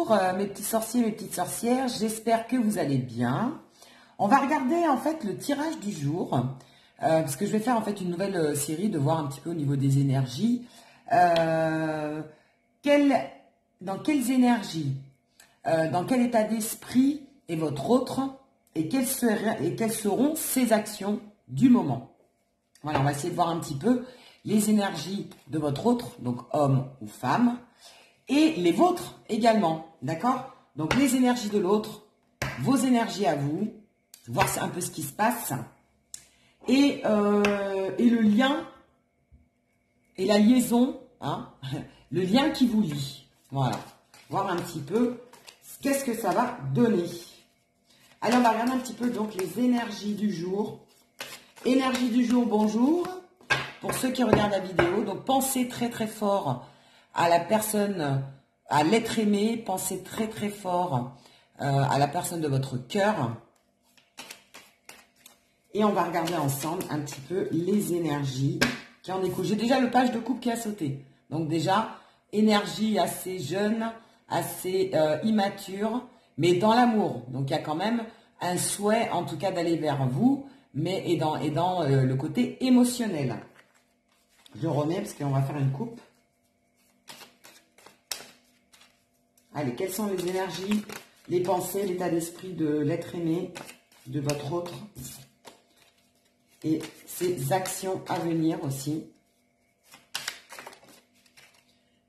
Bonjour mes petits sorciers, mes petites sorcières, j'espère que vous allez bien. On va regarder en fait le tirage du jour, parce que je vais faire en fait une nouvelle série de voir un petit peu au niveau des énergies. Dans quelles énergies, dans quel état d'esprit est votre autre et quelles seront ses actions du moment. Voilà, on va essayer de voir un petit peu les énergies de votre autre, donc homme ou femme, et les vôtres également, d'accord? Donc les énergies de l'autre, vos énergies à vous, voir un peu ce qui se passe, et le lien, et la liaison, hein, le lien qui vous lie. Voilà, voir un petit peu qu'est-ce que ça va donner. Alors on va regarder un petit peu donc les énergies du jour. Énergie du jour, bonjour. Pour ceux qui regardent la vidéo, donc pensez très très fort à la personne, à l'être aimé, pensez très très fort à la personne de votre cœur. Et on va regarder ensemble un petit peu les énergies qui en découlent. J'ai déjà le page de coupe qui a sauté. Donc déjà, énergie assez jeune, assez immature, mais dans l'amour. Donc il y a quand même un souhait en tout cas d'aller vers vous, mais et dans le côté émotionnel. Je remets parce qu'on va faire une coupe. Allez, quelles sont les énergies, les pensées, l'état d'esprit de l'être aimé, de votre autre et ses actions à venir aussi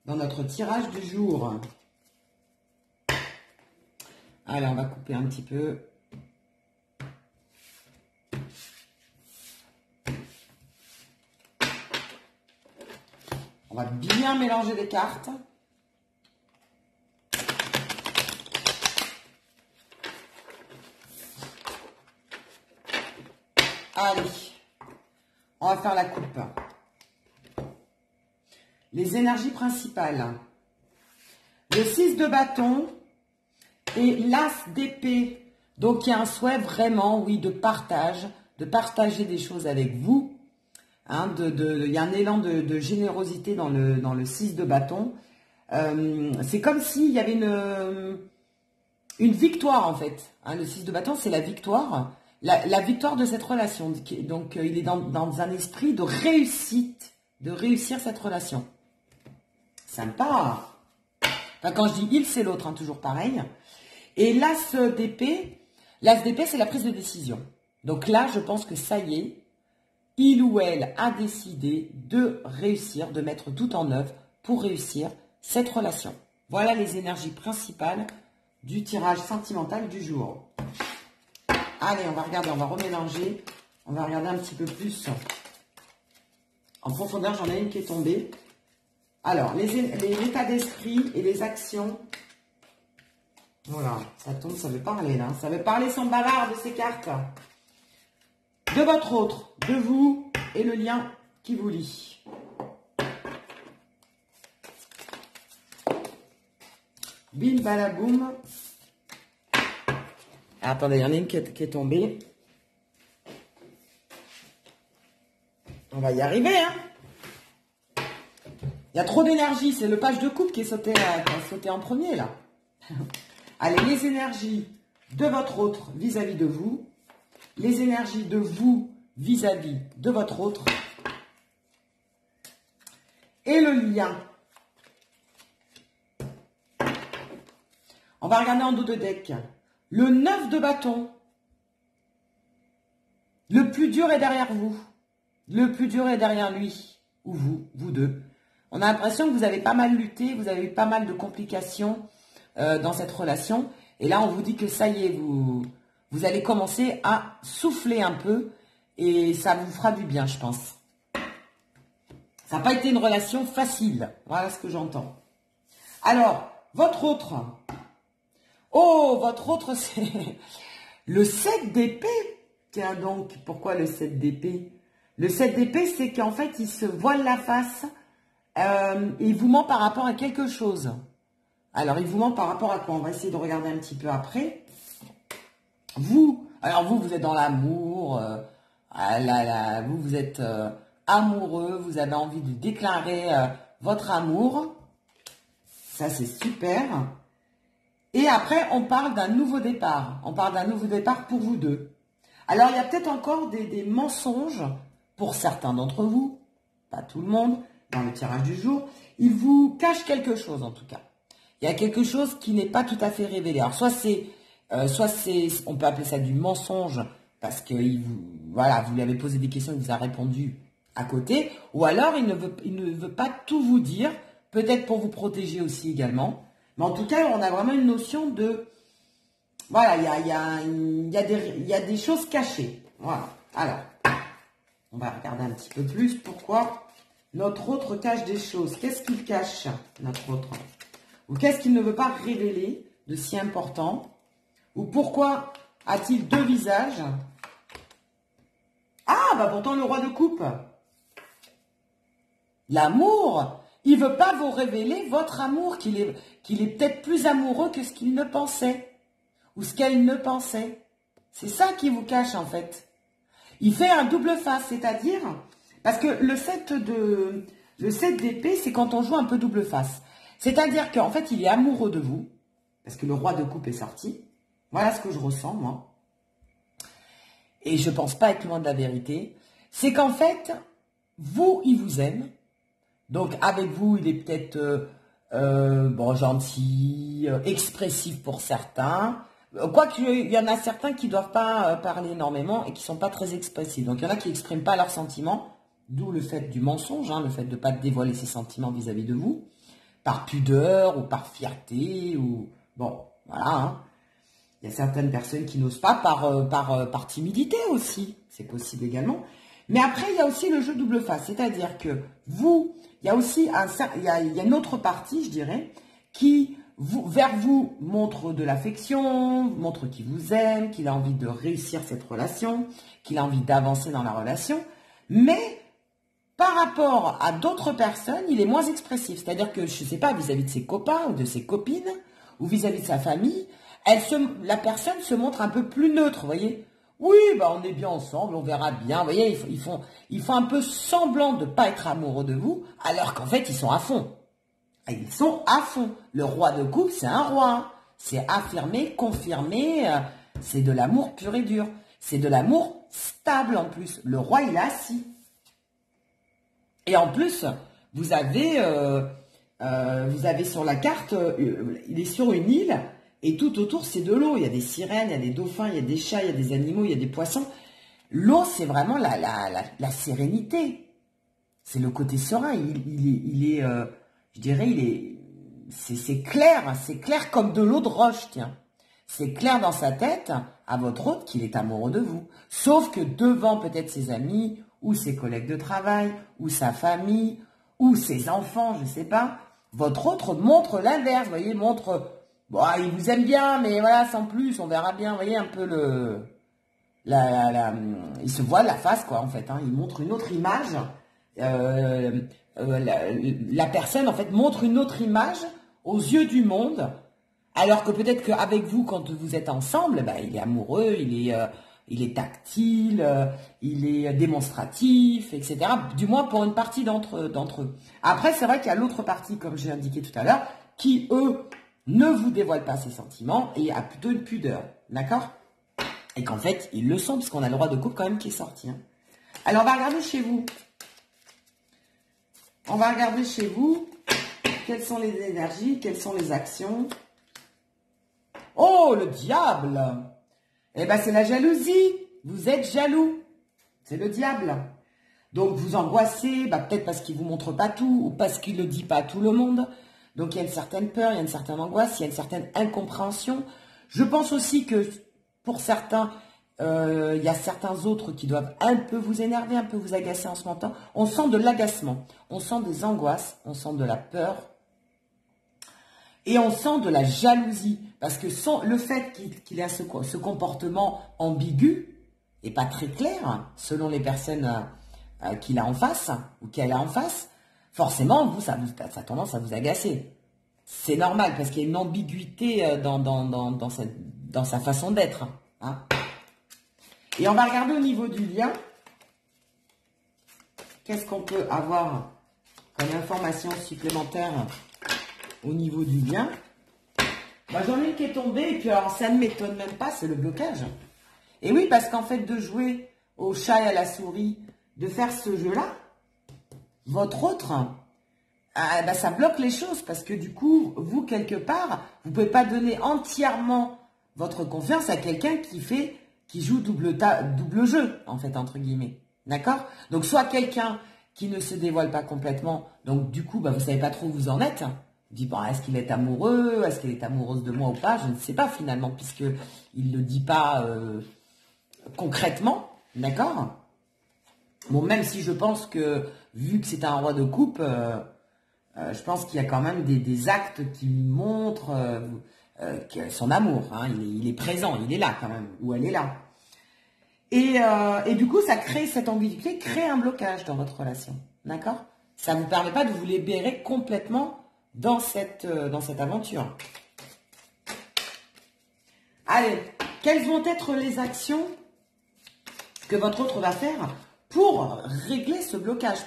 dans notre tirage du jour. Allez, on va couper un petit peu. On va bien mélanger les cartes. Allez, on va faire la coupe. Les énergies principales. Le 6 de bâton et l'as d'épée. Donc, il y a un souhait vraiment, oui, de partage, de partager des choses avec vous. Hein, il y a un élan de générosité dans le 6 de bâton. C'est comme s'il y avait une victoire, en fait. Hein, le 6 de bâton, c'est la victoire. La victoire de cette relation. Donc, il est dans un esprit de réussite, de réussir cette relation. Sympa. Enfin, quand je dis il, c'est l'autre, hein, toujours pareil. Et l'as d'épée, c'est la prise de décision. Donc là, je pense que ça y est, il ou elle a décidé de réussir, de mettre tout en œuvre pour réussir cette relation. Voilà les énergies principales du tirage sentimental du jour. Allez, on va regarder, on va remélanger. On va regarder un petit peu plus en profondeur. J'en ai une qui est tombée. Alors, l'état d'esprit et les actions. Voilà, ça tombe, ça veut parler là. Ça veut parler sans bavard de ces cartes. De votre autre, de vous et le lien qui vous lie. Bim, balaboum. Attendez, il y en a une qui est tombée. On va y arriver, hein. Il y a trop d'énergie, c'est le page de coupe qui a sauté en premier, là. Allez, les énergies de votre autre vis-à-vis de vous. Les énergies de vous vis-à-vis de votre autre. Et le lien. On va regarder en dos de deck. Le 9 de bâton. Le plus dur est derrière vous. Le plus dur est derrière lui. Ou vous deux. On a l'impression que vous avez pas mal lutté, vous avez eu pas mal de complications dans cette relation. Et là, on vous dit que ça y est, vous allez commencer à souffler un peu et ça vous fera du bien, je pense. Ça n'a pas été une relation facile. Voilà ce que j'entends. Alors, votre autre. Oh, votre autre, c'est le 7 d'épée. Tiens donc, pourquoi le 7 d'épée? Le 7 d'épée, c'est qu'en fait, il se voile la face et il vous ment par rapport à quelque chose. Alors, il vous ment par rapport à quoi? On va essayer de regarder un petit peu après. Vous êtes dans l'amour. Vous êtes amoureux. Vous avez envie de déclarer votre amour. Ça, c'est super. Et après, on parle d'un nouveau départ. On parle d'un nouveau départ pour vous deux. Alors, il y a peut-être encore des mensonges pour certains d'entre vous, pas tout le monde, dans le tirage du jour. Ils vous cachent quelque chose, en tout cas. Il y a quelque chose qui n'est pas tout à fait révélé. Alors, soit c'est, on peut appeler ça du mensonge, parce que voilà, vous lui avez posé des questions, il vous a répondu à côté, ou alors il ne veut pas tout vous dire, peut-être pour vous protéger aussi également. Mais en tout cas, on a vraiment une notion de... Voilà, il y a des choses cachées. Voilà. Alors, on va regarder un petit peu plus. Pourquoi notre autre cache des choses? Qu'est-ce qu'il cache, notre autre? Ou qu'est-ce qu'il ne veut pas révéler de si important? Ou pourquoi a-t-il deux visages? Ah, bah pourtant le roi de coupe. L'amour. Il ne veut pas vous révéler votre amour, qu'il est peut-être plus amoureux que ce qu'il ne pensait. Ou ce qu'elle ne pensait. C'est ça qui vous cache en fait. Il fait un double face, c'est-à-dire, parce que le 7 d'épée, c'est quand on joue un peu double face. C'est-à-dire qu'en fait, il est amoureux de vous, parce que le roi de coupe est sorti. Voilà ce que je ressens, moi. Et je ne pense pas être loin de la vérité. C'est qu'en fait, vous, il vous aime. Donc, avec vous, il est peut-être bon, gentil, expressif pour certains. Quoique, il y en a certains qui ne doivent pas parler énormément et qui ne sont pas très expressifs. Donc, il y en a qui n'expriment pas leurs sentiments, d'où le fait du mensonge, hein, le fait de ne pas dévoiler ses sentiments vis-à-vis de vous, par pudeur ou par fierté, ou... Bon, voilà. Hein. Il y a certaines personnes qui n'osent pas par timidité aussi. C'est possible également. Mais après, il y a aussi le jeu double face. C'est-à-dire que vous, il y a aussi il y a une autre partie, je dirais, qui... vers vous, montre de l'affection, montre qu'il vous aime, qu'il a envie de réussir cette relation, qu'il a envie d'avancer dans la relation, mais par rapport à d'autres personnes, il est moins expressif. C'est-à-dire que, je ne sais pas, vis-à-vis de ses copains ou de ses copines, ou vis-à-vis de sa famille, la personne se montre un peu plus neutre, vous voyez. Oui, bah on est bien ensemble, on verra bien. Vous voyez, ils font un peu semblant de ne pas être amoureux de vous, alors qu'en fait, ils sont à fond. Ils sont à fond. Le roi de coupe, c'est un roi. C'est affirmé, confirmé. C'est de l'amour pur et dur. C'est de l'amour stable en plus. Le roi, il est assis. Et en plus, vous avez sur la carte, il est sur une île. Et tout autour, c'est de l'eau. Il y a des sirènes, il y a des dauphins, il y a des chats, il y a des animaux, il y a des poissons. L'eau, c'est vraiment la sérénité. C'est le côté serein. Il est je dirais, c'est clair comme de l'eau de roche, tiens. C'est clair dans sa tête, à votre hôte, qu'il est amoureux de vous. Sauf que devant peut-être ses amis, ou ses collègues de travail, ou sa famille, ou ses enfants, je ne sais pas, votre autre montre l'inverse, vous voyez, montre, bon, il vous aime bien, mais voilà, sans plus, on verra bien, vous voyez, un peu il se voit la face, quoi, en fait, hein, il montre une autre image, la personne, en fait, montre une autre image aux yeux du monde, alors que peut-être qu'avec vous, quand vous êtes ensemble, ben, il est amoureux, il est tactile, il est démonstratif, etc. Du moins pour une partie d'entre eux. Après, c'est vrai qu'il y a l'autre partie, comme j'ai indiqué tout à l'heure, qui, eux, ne vous dévoilent pas ses sentiments et a plutôt une pudeur. D'accord? Et qu'en fait, ils le sont, parce qu'on a le roi de coupe quand même qui est sorti. Hein. Alors, on va regarder chez vous. On va regarder chez vous quelles sont les énergies, quelles sont les actions. Oh, le diable! Eh bien, c'est la jalousie. Vous êtes jaloux. C'est le diable. Donc, vous angoissez, bah, peut-être parce qu'il ne vous montre pas tout, ou parce qu'il ne le dit pas à tout le monde. Donc, il y a une certaine peur, il y a une certaine angoisse, il y a une certaine incompréhension. Je pense aussi que, pour certains, il y a certains autres qui doivent un peu vous énerver, un peu vous agacer en ce moment. On sent de l'agacement, on sent des angoisses, on sent de la peur. Et on sent de la jalousie, parce que le fait qu'il ait ce comportement ambigu, et pas très clair, hein, selon les personnes qu'il a en face, ou qu'elle a en face, forcément, vous, ça a tendance à vous agacer. C'est normal, parce qu'il y a une ambiguïté dans sa façon d'être. Hein. Et on va regarder au niveau du lien, qu'est-ce qu'on peut avoir comme information supplémentaire au niveau du lien. Moi, j'en ai une qui est tombée, et puis alors, ça ne m'étonne même pas, c'est le blocage. Et oui, parce qu'en fait, de jouer au chat et à la souris, de faire ce jeu-là, votre autre, bah, ça bloque les choses, parce que du coup, vous, quelque part, vous ne pouvez pas donner entièrement votre confiance à quelqu'un qui joue double jeu, en fait, entre guillemets. D'accord? Donc, soit quelqu'un qui ne se dévoile pas complètement, donc du coup, bah, vous ne savez pas trop où vous en êtes. Vous dites, bon, est-ce qu'il est amoureux? Est-ce qu'elle est amoureuse de moi ou pas? Je ne sais pas finalement, puisque il ne le dit pas concrètement. D'accord? Bon, même si je pense que, vu que c'est un roi de coupe, je pense qu'il y a quand même des actes qui montrent son amour. Hein. Il est présent, il est là quand même, ou elle est là. Et du coup, ça crée cette ambiguïté, crée un blocage dans votre relation. D'accord? Ça ne vous permet pas de vous libérer complètement dans cette aventure. Allez, quelles vont être les actions que votre autre va faire pour régler ce blocage?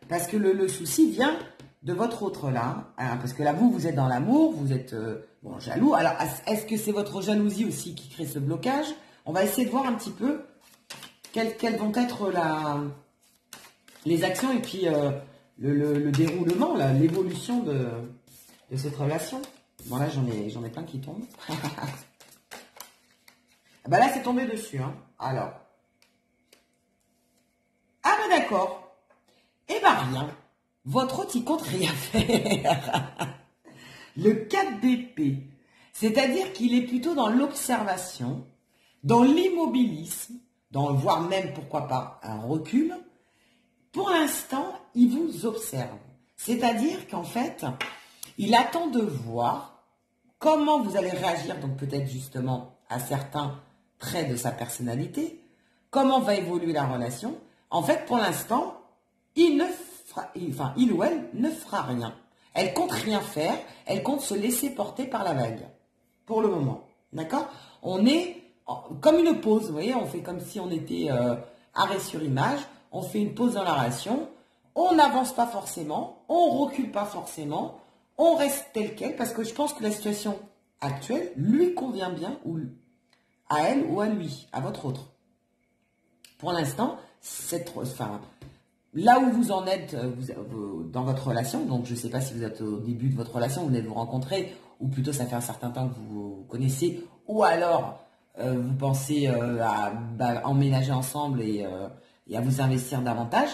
Parce que le souci vient de votre autre là. Hein, parce que là, vous êtes dans l'amour, vous êtes bon, jaloux. Alors, est-ce que c'est votre jalousie aussi qui crée ce blocage? On va essayer de voir un petit peu quelles vont être les actions et puis le déroulement, l'évolution de cette relation. Bon, là, j'en ai plein qui tombent. Bah là, c'est tombé dessus. Hein. Alors. Ah ben d'accord. Eh ben rien. Votre autre, il compte rien faire. Le 4 d'épée. C'est-à-dire qu'il est plutôt dans l'observation, dans l'immobilisme, voire même, pourquoi pas, un recul. Pour l'instant, il vous observe. C'est-à-dire qu'en fait, il attend de voir comment vous allez réagir, donc peut-être justement à certains traits de sa personnalité, comment va évoluer la relation. En fait, pour l'instant, il ou elle ne fera rien. Elle compte rien faire, elle compte se laisser porter par la vague. Pour le moment. D'accord? On est comme une pause, vous voyez, on fait comme si on était arrêt sur image, on fait une pause dans la relation, on n'avance pas forcément, on recule pas forcément, on reste tel quel, parce que je pense que la situation actuelle lui convient bien, ou à elle ou à lui, à votre autre. Pour l'instant, là où vous en êtes dans votre relation, donc je ne sais pas si vous êtes au début de votre relation, vous venez de vous rencontrer, ou plutôt ça fait un certain temps que vous vous connaissez, ou alors vous pensez à emménager ensemble et à vous investir davantage,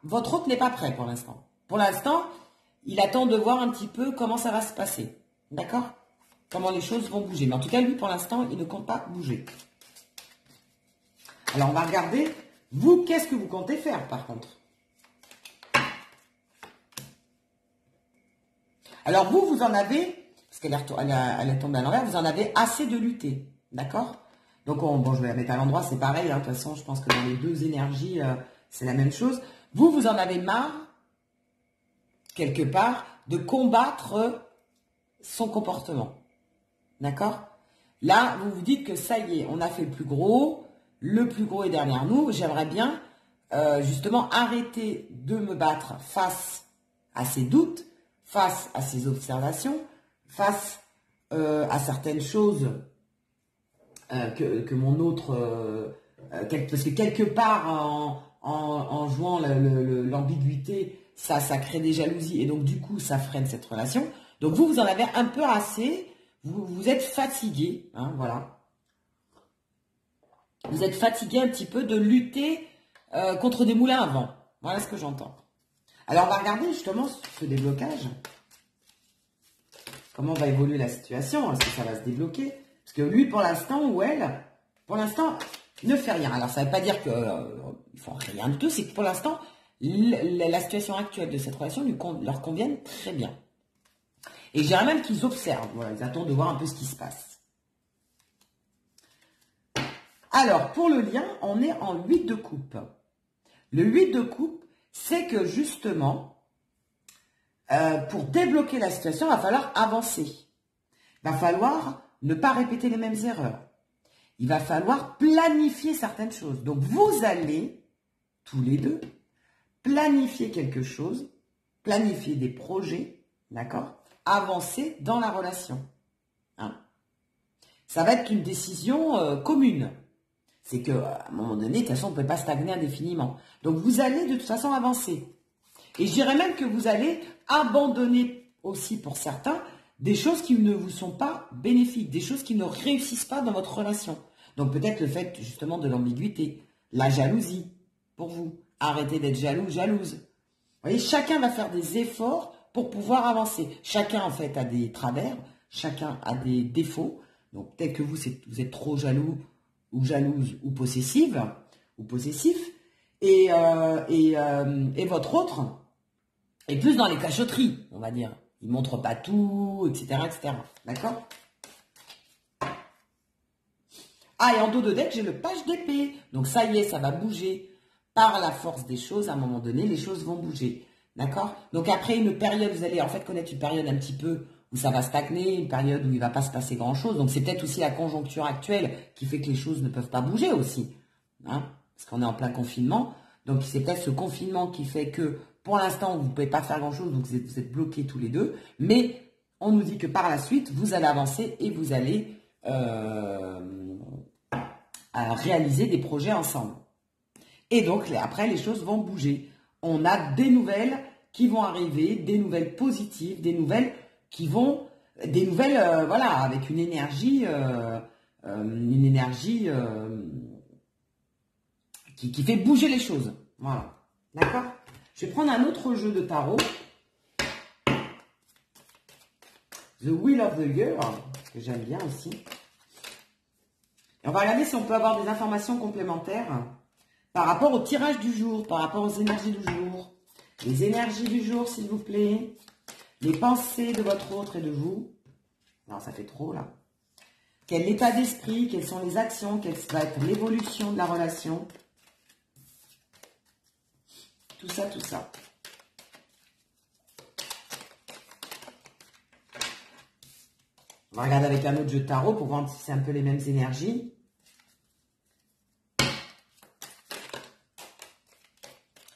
votre autre n'est pas prêt pour l'instant. Pour l'instant, il attend de voir un petit peu comment ça va se passer. D'accord? Comment les choses vont bouger. Mais en tout cas, lui, pour l'instant, il ne compte pas bouger. Alors, on va regarder, vous, qu'est-ce que vous comptez faire, par contre? Alors, vous en avez, parce qu'elle est tombée à l'envers, vous en avez assez de lutter. D'accord? Donc, bon, je vais la mettre à l'endroit, c'est pareil. Hein, de toute façon, je pense que dans les deux énergies, c'est la même chose. Vous en avez marre, quelque part, de combattre son comportement. D'accord? Là, vous vous dites que ça y est, on a fait le plus gros est derrière nous. J'aimerais bien, justement, arrêter de me battre face à ces doutes, face à ces observations, face à certaines choses que mon autre... parce que quelque part, en jouant l'ambiguïté, ça crée des jalousies et donc du coup, ça freine cette relation. Donc vous en avez un peu assez, vous êtes fatigué, hein, voilà. Vous êtes fatigué un petit peu de lutter contre des moulins à vent. Voilà ce que j'entends. Alors on va regarder justement ce déblocage. Comment va évoluer la situation? Est-ce que ça va se débloquer? Parce que lui, pour l'instant, ou elle, pour l'instant, ne fait rien. Alors ça ne veut pas dire qu'ils ne font rien du tout, c'est que pour l'instant, la situation actuelle de cette relation leur convient très bien. Et je dirais même qu'ils observent. Voilà, ils attendent de voir un peu ce qui se passe. Alors, pour le lien, on est en 8 de coupe. Le 8 de coupe, c'est que justement, pour débloquer la situation, il va falloir avancer. Il va falloir ne pas répéter les mêmes erreurs. Il va falloir planifier certaines choses. Donc, vous allez, tous les deux, planifier quelque chose, planifier des projets, d'accord? Avancer dans la relation. Hein. Ça va être une décision commune. C'est qu'à un moment donné, de toute façon, on ne peut pas stagner indéfiniment. Donc, vous allez de toute façon avancer. Et je dirais même que vous allez abandonner aussi pour certains des choses qui ne vous sont pas bénéfiques, des choses qui ne réussissent pas dans votre relation. Donc, peut-être le fait justement de l'ambiguïté, la jalousie pour vous. Arrêtez d'être jaloux, jalouse. Vous voyez, chacun va faire des efforts pour pouvoir avancer. Chacun, en fait, a des travers, chacun a des défauts. Donc, peut-être que vous êtes trop jaloux ou jalouse ou possessive ou possessif. Et votre autre est plus dans les cachotteries, on va dire. Il ne montre pas tout, etc. etc. D'accord? Ah, et en dos de deck, j'ai le page d'épée. Donc, ça y est, ça va bouger. Par la force des choses, à un moment donné, les choses vont bouger. D'accord? Donc, après une période, vous allez en fait connaître une période un petit peu où ça va stagner, une période où il ne va pas se passer grand-chose. Donc, c'est peut-être aussi la conjoncture actuelle qui fait que les choses ne peuvent pas bouger aussi. Hein? Parce qu'on est en plein confinement. Donc, c'est peut-être ce confinement qui fait que, pour l'instant, vous ne pouvez pas faire grand-chose. Donc, vous êtes bloqués tous les deux. Mais, on nous dit que par la suite, vous allez avancer et vous allez réaliser des projets ensemble. Et donc, après, les choses vont bouger. On a des nouvelles qui vont arriver, des nouvelles positives, des nouvelles qui vont... Des nouvelles, voilà, avec une énergie qui fait bouger les choses. Voilà. D'accord? Je vais prendre un autre jeu de tarot. The Wheel of the Year, que j'aime bien aussi. Et on va regarder si on peut avoir des informations complémentaires par rapport au tirage du jour, par rapport aux énergies du jour. Les énergies du jour, s'il vous plaît. Les pensées de votre autre et de vous. Non, ça fait trop, là. Quel état d'esprit, quelles sont les actions, quelle va être l'évolution de la relation. Tout ça, tout ça. On va regarder avec un autre jeu de tarot pour voir si c'est un peu les mêmes énergies.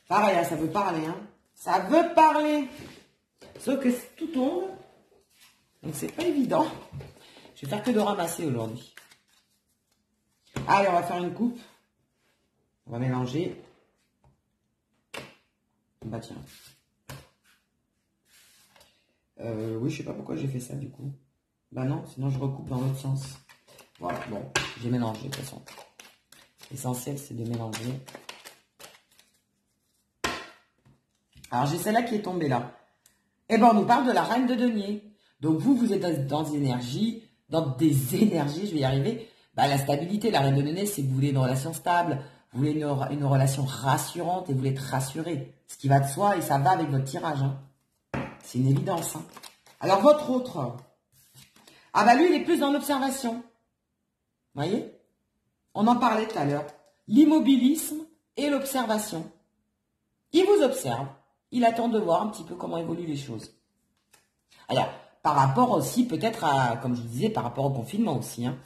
Pareil, ça veut parler, hein. Ça veut parler. Sauf que tout tombe. Donc, c'est pas évident. Je vais faire que de ramasser aujourd'hui. Allez, on va faire une coupe. On va mélanger. Bah, tiens. Oui, je sais pas pourquoi j'ai fait ça, du coup. Bah non, sinon je recoupe dans l'autre sens. Voilà, bon, j'ai mélangé, de toute façon. L'essentiel, c'est de mélanger. Alors, j'ai celle-là qui est tombée là. Eh ben, on nous parle de la reine de denier. Donc, vous êtes dans des énergies, je vais y arriver. Bah, la stabilité, la reine de denier, c'est que vous voulez une relation stable, vous voulez une relation rassurante et vous voulez être rassuré. Ce qui va de soi et ça va avec votre tirage. Hein. C'est une évidence. Hein. Alors, votre autre. Ah, bah, lui, il est plus dans l'observation. Vous voyez? On en parlait tout à l'heure. L'immobilisme et l'observation. Il vous observe. Il attend de voir un petit peu comment évoluent les choses. Alors, par rapport aussi, peut-être à, comme je vous disais, par rapport au confinement aussi. Hein.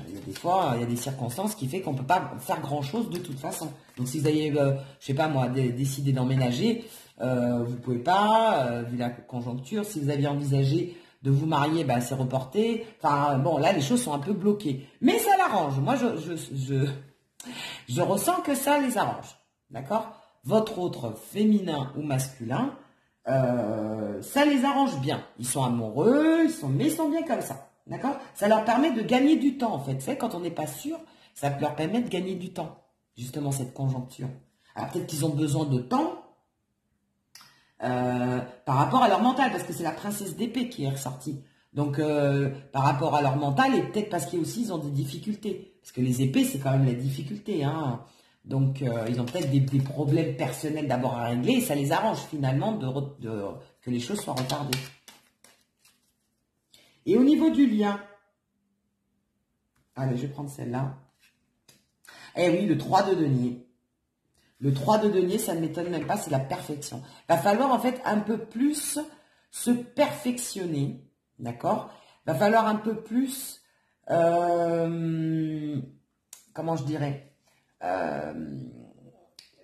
Il y a des fois, il y a des circonstances qui font qu'on ne peut pas faire grand-chose de toute façon. Donc, si vous avez, je sais pas moi, décidé d'emménager, vous ne pouvez pas, vu la conjoncture. Si vous aviez envisagé de vous marier, ben, c'est reporté. Enfin, bon, là, les choses sont un peu bloquées. Mais ça l'arrange. Moi, je ressens que ça les arrange. D'accord ? Votre autre, féminin ou masculin, ça les arrange bien. Ils sont amoureux, mais ils sont bien comme ça. D'accord? Ça leur permet de gagner du temps, en fait. C'est quand on n'est pas sûr, ça leur permet de gagner du temps. Justement, cette conjoncture. Alors, peut-être qu'ils ont besoin de temps par rapport à leur mental, parce que c'est la princesse d'épée qui est ressortie. Donc, par rapport à leur mental, et peut-être parce qu'ils ont des difficultés. Parce que les épées, c'est quand même la difficulté, hein. Donc, ils ont peut-être des problèmes personnels d'abord à régler et ça les arrange finalement que les choses soient retardées. Et au niveau du lien, allez, je vais prendre celle-là. Eh oui, le 3 de denier. Le 3 de denier, ça ne m'étonne même pas, c'est la perfection. Il va falloir en fait un peu plus se perfectionner, d'accord? Il va falloir un peu plus, comment je dirais,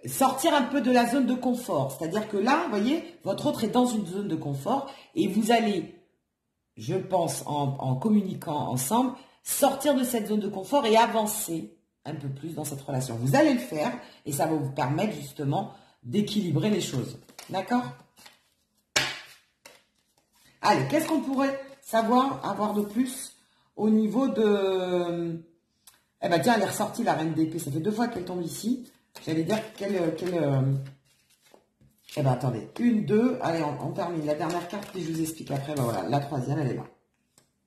sortir un peu de la zone de confort. C'est-à-dire que là, vous voyez, votre autre est dans une zone de confort et vous allez je pense, en communiquant ensemble, sortir de cette zone de confort et avancer un peu plus dans cette relation. Vous allez le faire et ça va vous permettre justement d'équilibrer les choses. D'accord? Allez, qu'est-ce qu'on pourrait avoir de plus au niveau de... Eh ben tiens, elle est ressortie la reine d'épée. Ça fait 2 fois qu'elle tombe ici. J'allais dire qu'elle... Eh ben attendez, 1, 2, allez, on termine. La dernière carte, et je vous explique après. Ben voilà, la 3e, elle est là.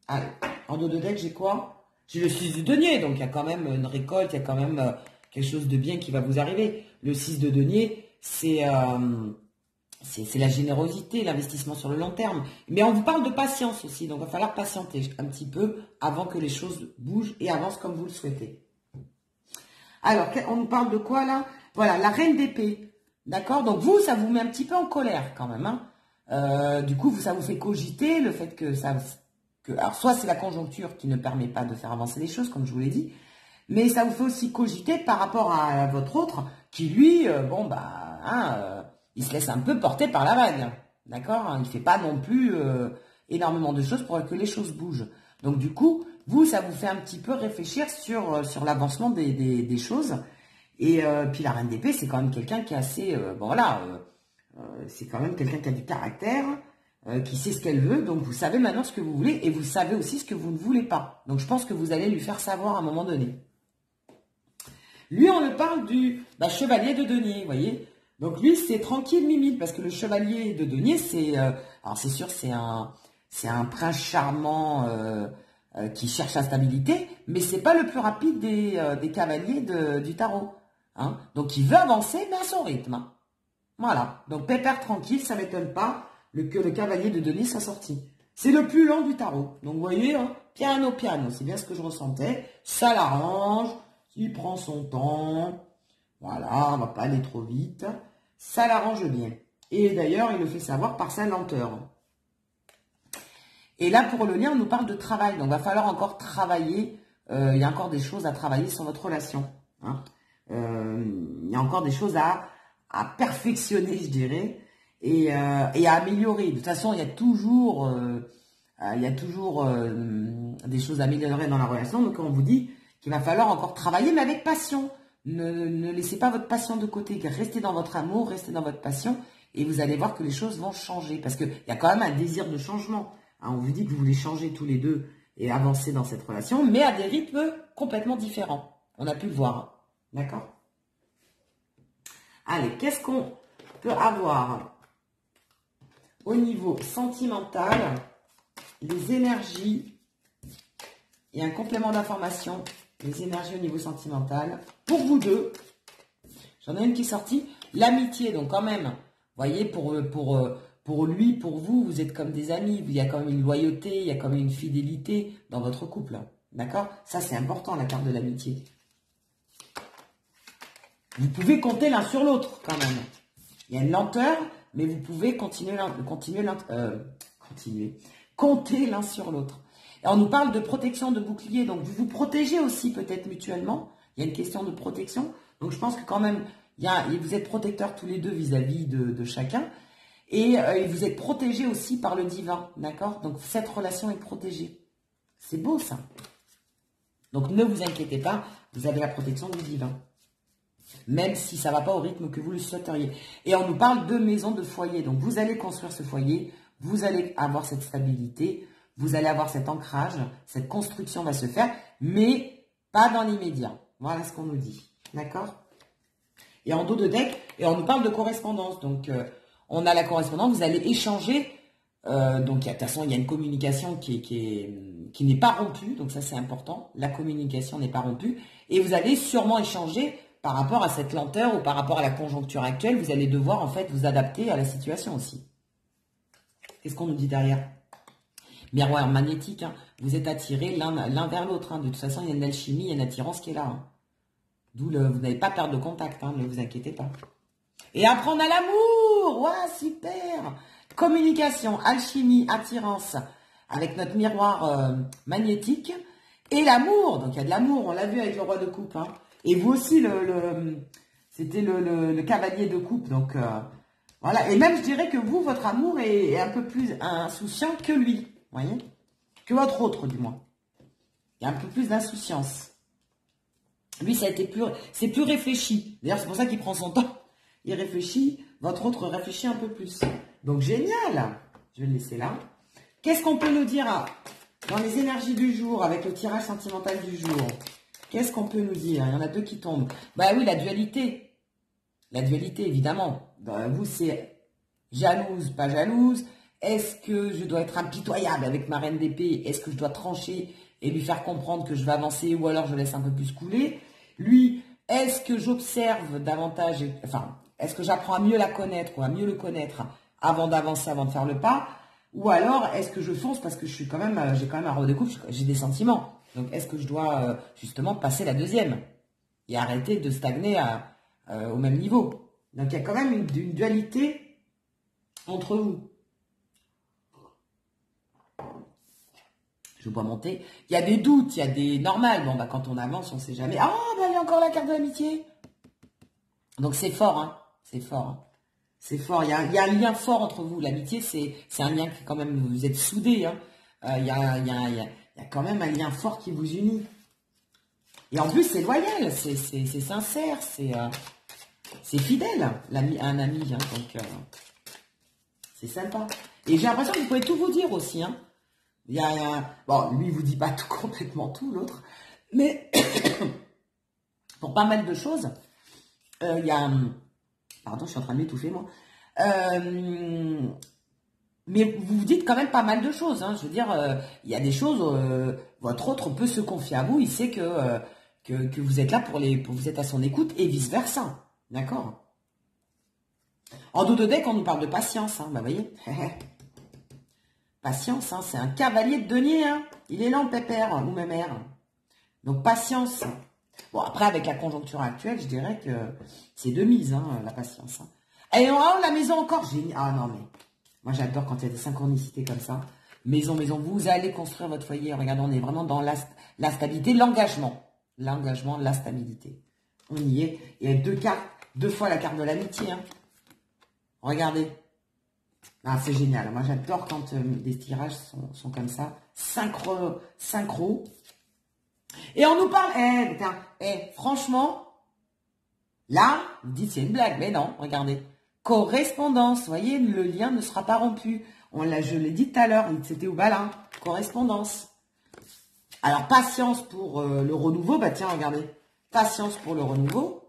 Allez, en dos de deck, j'ai quoi? J'ai le 6 de denier, donc il y a quand même une récolte, il y a quand même quelque chose de bien qui va vous arriver. Le 6 de denier, c'est la générosité, l'investissement sur le long terme. Mais on vous parle de patience aussi, donc il va falloir patienter un petit peu avant que les choses bougent et avancent comme vous le souhaitez. Alors, on nous parle de quoi là? Voilà, la reine d'épée. D'accord? Donc vous, ça vous met un petit peu en colère quand même. Hein. Du coup, ça vous fait cogiter le fait que ça... alors, soit c'est la conjoncture qui ne permet pas de faire avancer les choses, comme je vous l'ai dit, mais ça vous fait aussi cogiter par rapport à votre autre, qui lui, il se laisse un peu porter par la vague. D'accord? Il ne fait pas non plus énormément de choses pour que les choses bougent. Donc du coup, vous, ça vous fait un petit peu réfléchir sur l'avancement des choses. Et puis la reine d'épée, c'est quand même quelqu'un qui est assez... c'est quand même quelqu'un qui a du caractère, qui sait ce qu'elle veut. Donc vous savez maintenant ce que vous voulez et vous savez aussi ce que vous ne voulez pas. Donc je pense que vous allez lui faire savoir à un moment donné. Lui, on le parle du chevalier de denier, vous voyez. Donc lui, c'est tranquille, mimile, parce que le chevalier de denier, c'est... alors c'est sûr, c'est un prince charmant qui cherche la stabilité, mais c'est pas le plus rapide des cavaliers du tarot. Hein. Donc il veut avancer, mais à son rythme. Hein. Voilà. Donc pépère tranquille, ça ne m'étonne pas que le cavalier de denier soit sorti. C'est le plus lent du tarot. Donc vous voyez, hein, piano, c'est bien ce que je ressentais. Ça l'arrange, il prend son temps. Voilà, on ne va pas aller trop vite. Ça l'arrange bien. Et d'ailleurs, il le fait savoir par sa lenteur. Et là, pour le lien, on nous parle de travail. Donc, il va falloir encore travailler. Il y a encore des choses à travailler sur votre relation. Hein. Il y a encore des choses à perfectionner, je dirais, et à améliorer. De toute façon, il y a toujours des choses à améliorer dans la relation. Donc, on vous dit qu'il va falloir encore travailler, mais avec passion. Ne laissez pas votre passion de côté. Restez dans votre amour, restez dans votre passion, et vous allez voir que les choses vont changer. Parce qu'il y a quand même un désir de changement. Hein, on vous dit que vous voulez changer tous les deux et avancer dans cette relation, mais à des rythmes complètement différents. On a pu le voir. D'accord? Allez, qu'est-ce qu'on peut avoir au niveau sentimental? Les énergies et un complément d'information. Les énergies au niveau sentimental. Pour vous deux, j'en ai une qui est sortie. L'amitié, donc quand même, vous voyez, pour lui, pour vous, vous êtes comme des amis. Il y a quand même une loyauté, il y a quand même une fidélité dans votre couple. D'accord? Ça, c'est important, la carte de l'amitié. Vous pouvez compter l'un sur l'autre, quand même. Il y a une lenteur, mais vous pouvez compter l'un sur l'autre. Et on nous parle de protection de bouclier, donc vous vous protégez aussi peut-être mutuellement. Il y a une question de protection. Donc je pense que quand même, vous êtes protecteurs tous les deux vis-à-vis de chacun. Et vous êtes protégés aussi par le divin, d'accord? Donc cette relation est protégée. C'est beau ça. Donc ne vous inquiétez pas, vous avez la protection du divin. Même si ça ne va pas au rythme que vous le souhaiteriez. Et on nous parle de maison, de foyer. Donc vous allez construire ce foyer, vous allez avoir cette stabilité, vous allez avoir cet ancrage, cette construction va se faire, mais pas dans l'immédiat. Voilà ce qu'on nous dit. D'accord? Et en dos de deck, et on nous parle de correspondance. Donc on a la correspondance, vous allez échanger. Donc de toute façon, il y a une communication qui n'est pas rompue. Donc ça, c'est important. La communication n'est pas rompue. Et vous allez sûrement échanger par rapport à cette lenteur ou par rapport à la conjoncture actuelle. Vous allez devoir en fait vous adapter à la situation aussi. Qu'est-ce qu'on nous dit derrière? Miroir magnétique, hein. Vous êtes attirés l'un vers l'autre. Hein. De toute façon, il y a une alchimie, il y a une attirance qui est là. Hein. D'où vous n'avez pas perdre de contact, hein, ne vous inquiétez pas. Et après, on a l'amour. Ouais, super. Communication, alchimie, attirance avec notre miroir magnétique. Et l'amour. Donc, il y a de l'amour. On l'a vu avec le roi de coupe. Hein. Et vous aussi, c'était le cavalier de coupe. Donc, voilà. Et même, je dirais que vous, votre amour est un peu plus insouciant que lui. Vous voyez? que votre autre, du moins. Il y a un peu plus d'insouciance. Lui, c'est plus réfléchi. D'ailleurs, c'est pour ça qu'il prend son temps. Il réfléchit, votre autre réfléchit un peu plus. Donc, génial. Je vais le laisser là. Qu'est-ce qu'on peut nous dire dans les énergies du jour, avec le tirage sentimental du jour? Qu'est-ce qu'on peut nous dire? Il y en a deux qui tombent. Bah oui, la dualité. La dualité, évidemment. Vous, c'est jalouse, pas jalouse. Est-ce que je dois être impitoyable avec ma reine d'épée? Est-ce que je dois trancher et lui faire comprendre que je vais avancer, ou alors je laisse un peu plus couler? Lui, est-ce que j'observe davantage, enfin, est-ce que j'apprends à mieux la connaître ou à mieux le connaître avant d'avancer, avant de faire le pas? Ou alors, est-ce que je fonce parce que j'ai quand même un rôle de couple, j'ai des sentiments. Donc, est-ce que je dois justement passer la deuxième et arrêter de stagner au même niveau? Donc, il y a quand même une dualité entre vous. Je dois monter. Il y a des doutes, il y a des normales. Bon, bah, quand on avance, on ne sait jamais. Ah, bah, il y a encore la carte de l'amitié. Donc, c'est fort, hein. C'est fort. Hein. C'est fort. Il y a un lien fort entre vous. L'amitié, c'est un lien qui, quand même, vous êtes soudés. Hein. Il y a quand même un lien fort qui vous unit. Et en plus, c'est loyal, c'est sincère, c'est fidèle, un ami. Hein. Donc, c'est sympa. Et j'ai l'impression que vous pouvez tout vous dire aussi, hein. Bon, lui, il vous dit pas tout, complètement tout, l'autre. Mais, pour pas mal de choses, il y a... Pardon, je suis en train de m'étouffer, moi. Mais vous vous dites quand même pas mal de choses. Hein. Je veux dire, il y a des choses... votre autre peut se confier à vous. Il sait que vous êtes là vous êtes à son écoute et vice-versa. D'accord? En dos de deck, on nous parle de patience. Hein, bah, vous voyez. Patience, hein, c'est un cavalier de denier. Hein. Il est là, le pépère, ou ma mère. Donc, patience. Bon, après, avec la conjoncture actuelle, je dirais que c'est de mise, hein, la patience. Hein. Et oh, la maison encore, génial. Ah non, mais moi, j'adore quand il y a des synchronicités comme ça. Maison, vous allez construire votre foyer. Regardez, on est vraiment dans la stabilité, l'engagement. L'engagement, la stabilité. On y est. Et deux cartes, deux fois la carte de l'amitié. Hein. Regardez. Ah, c'est génial. Moi, j'adore quand des tirages sont comme ça. Synchro. Et on nous parle... franchement, là, vous dites c'est une blague. Mais non, regardez. Correspondance. Vous voyez, le lien ne sera pas rompu. Je l'ai dit tout à l'heure. C'était au balin. Correspondance. Alors, patience pour le renouveau. Bah tiens, regardez. Patience pour le renouveau.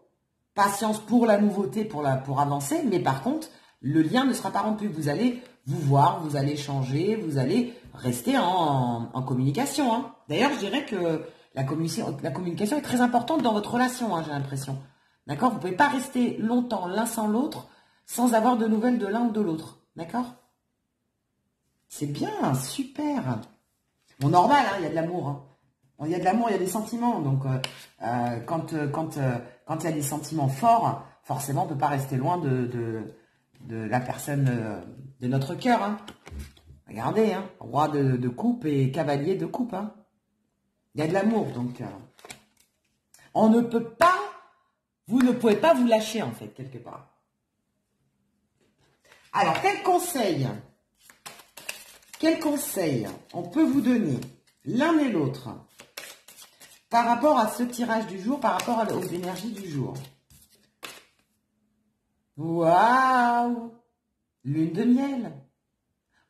Patience pour la nouveauté, pour avancer. Mais par contre... le lien ne sera pas rompu. Vous allez vous voir, vous allez échanger, vous allez rester en communication. Hein. D'ailleurs, je dirais que la communication est très importante dans votre relation, hein, j'ai l'impression. D'accord? Vous ne pouvez pas rester longtemps l'un sans l'autre sans avoir de nouvelles de l'un ou de l'autre. D'accord? C'est bien, super. Bon, normal, hein, il y a de l'amour. Hein. Bon, il y a de l'amour, il y a des sentiments. Donc, quand il y a des sentiments forts, forcément, on ne peut pas rester loin de la personne de notre cœur. Hein. Regardez, hein, roi de coupe et cavalier de coupe. Hein. Il y a de l'amour, donc on ne peut pas, vous ne pouvez pas vous lâcher en fait, quelque part. Alors, quel conseil on peut vous donner l'un et l'autre par rapport à ce tirage du jour, par rapport aux énergies du jour? Waouh! Lune de miel.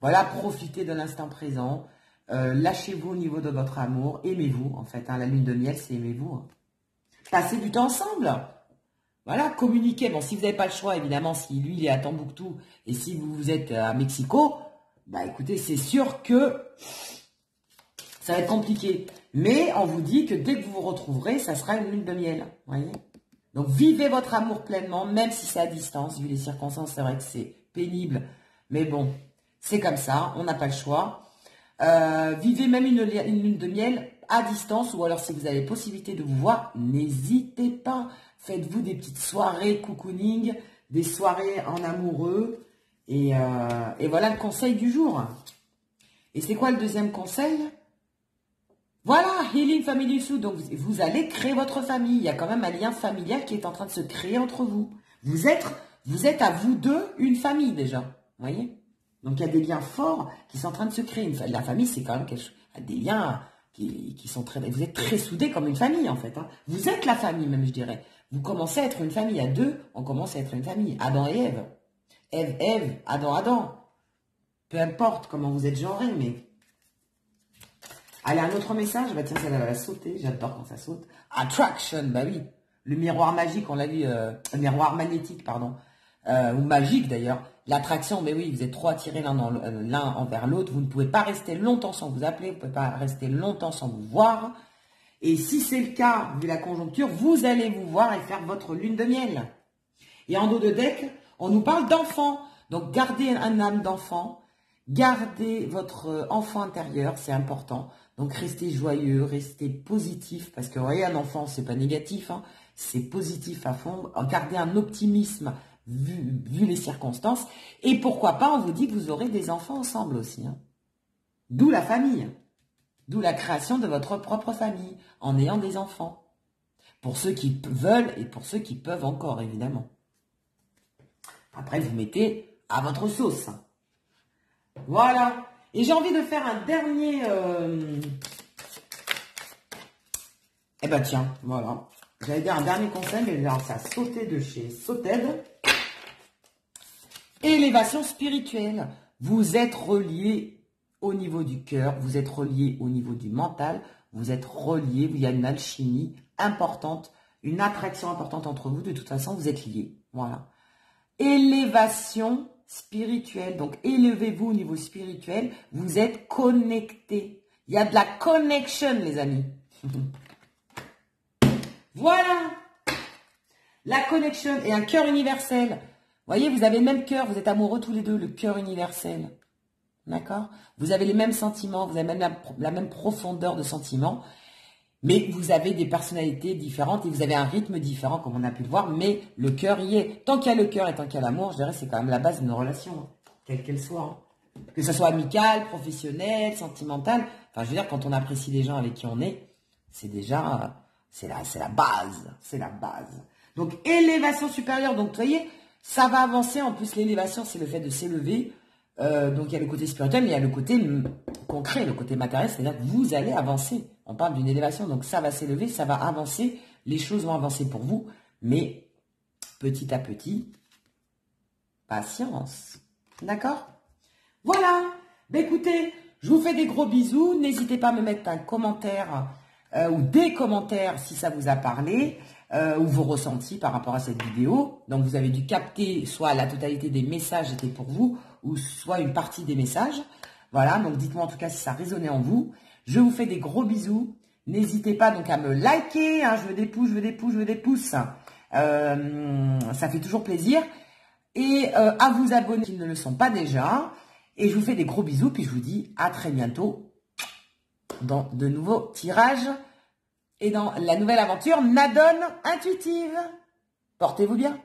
Voilà, profitez de l'instant présent. Lâchez-vous au niveau de votre amour. Aimez-vous, en fait. Hein, la lune de miel, c'est aimez-vous. Hein. Passez du temps ensemble. Voilà, communiquez. Bon, si vous n'avez pas le choix, évidemment, si lui, il est à Tombouctou et si vous êtes à Mexico, bah écoutez, c'est sûr que ça va être compliqué. Mais on vous dit que dès que vous vous retrouverez, ça sera une lune de miel. Voyez? Donc, vivez votre amour pleinement, même si c'est à distance. Vu les circonstances, c'est vrai que c'est pénible. Mais bon, c'est comme ça. On n'a pas le choix. Vivez même une lune de miel à distance. Ou alors, si vous avez possibilité de vous voir, n'hésitez pas. Faites-vous des petites soirées cocooning, des soirées en amoureux. Et voilà le conseil du jour. Et c'est quoi le deuxième conseil ? Voilà, Healing Family Soup. Donc, vous allez créer votre famille. Il y a quand même un lien familial qui est en train de se créer entre vous. Vous êtes à vous deux une famille déjà. Vous voyez? Donc, il y a des liens forts qui sont en train de se créer. La famille, c'est quand même des liens qui sont très... Vous êtes très soudés comme une famille, en fait. Hein. Vous êtes la famille, même, je dirais. Vous commencez à être une famille. À deux, on commence à être une famille. Adam et Ève. Ève, Ève. Adam, Adam. Peu importe comment vous êtes genrés, mais... Allez, un autre message. Bah tiens, ça va sauter. J'adore quand ça saute. Attraction, bah oui. Le miroir magique, on l'a vu. Le miroir magnétique, pardon. Ou magique, d'ailleurs. L'attraction, mais oui, vous êtes trop attirés l'un envers l'autre. Vous ne pouvez pas rester longtemps sans vous appeler. Vous ne pouvez pas rester longtemps sans vous voir. Et si c'est le cas, vu la conjoncture, vous allez vous voir et faire votre lune de miel. Et en dos de deck, on nous parle d'enfant. Donc, gardez un âme d'enfant. Gardez votre enfant intérieur, c'est important. Donc, restez joyeux, restez positif. Parce que, vous voyez, un enfant, c'est pas négatif. Hein, c'est positif à fond. Gardez un optimisme vu les circonstances. Et pourquoi pas, on vous dit que vous aurez des enfants ensemble aussi. Hein. D'où la famille. D'où la création de votre propre famille, en ayant des enfants. Pour ceux qui veulent et pour ceux qui peuvent encore, évidemment. Après, vous mettez à votre sauce. Voilà. Et j'ai envie de faire un dernier... Eh ben tiens, voilà. J'allais dire un dernier conseil, mais là, ça a sauté de chez Soted. Élévation spirituelle. Vous êtes reliés au niveau du cœur, vous êtes reliés au niveau du mental, vous êtes reliés, il y a une alchimie importante, une attraction importante entre vous, de toute façon, vous êtes liés. Voilà. Élévation spirituelle, donc élevez-vous au niveau spirituel, vous êtes connectés. Il y a de la connection, les amis. Voilà. La connexion et un cœur universel. Vous voyez, vous avez le même cœur, vous êtes amoureux tous les deux, le cœur universel. D'accord? Vous avez les mêmes sentiments, vous avez même la même profondeur de sentiments, mais vous avez des personnalités différentes et vous avez un rythme différent, comme on a pu le voir, mais le cœur y est. Tant qu'il y a le cœur et tant qu'il y a l'amour, je dirais c'est quand même la base d'une relation, hein, quelle qu'elle soit. Hein. Que ce soit amicale, professionnelle, sentimentale. Enfin, je veux dire, quand on apprécie les gens avec qui on est, c'est déjà, c'est la base. C'est la base. Donc, élévation supérieure. Donc, vous voyez, ça va avancer. En plus, l'élévation, c'est le fait de s'élever. Donc il y a le côté spirituel, mais il y a le côté concret, le côté matériel, c'est-à-dire que vous allez avancer. On parle d'une élévation, donc ça va s'élever, ça va avancer, les choses vont avancer pour vous, mais petit à petit, patience. D'accord? Voilà. Ben écoutez, je vous fais des gros bisous. N'hésitez pas à me mettre un commentaire ou des commentaires si ça vous a parlé. Ou vos ressentis par rapport à cette vidéo. Donc, vous avez dû capter soit la totalité des messages étaient pour vous, ou soit une partie des messages. Voilà, donc dites-moi en tout cas si ça résonnait en vous. Je vous fais des gros bisous. N'hésitez pas donc à me liker. Hein, je veux des pouces, je veux des pouces, je veux des pouces. Ça fait toujours plaisir. Et à vous abonner s'ils ne le sont pas déjà. Et je vous fais des gros bisous. Puis je vous dis à très bientôt dans de nouveaux tirages. Et dans la nouvelle aventure Nadone Intuitive. Portez-vous bien.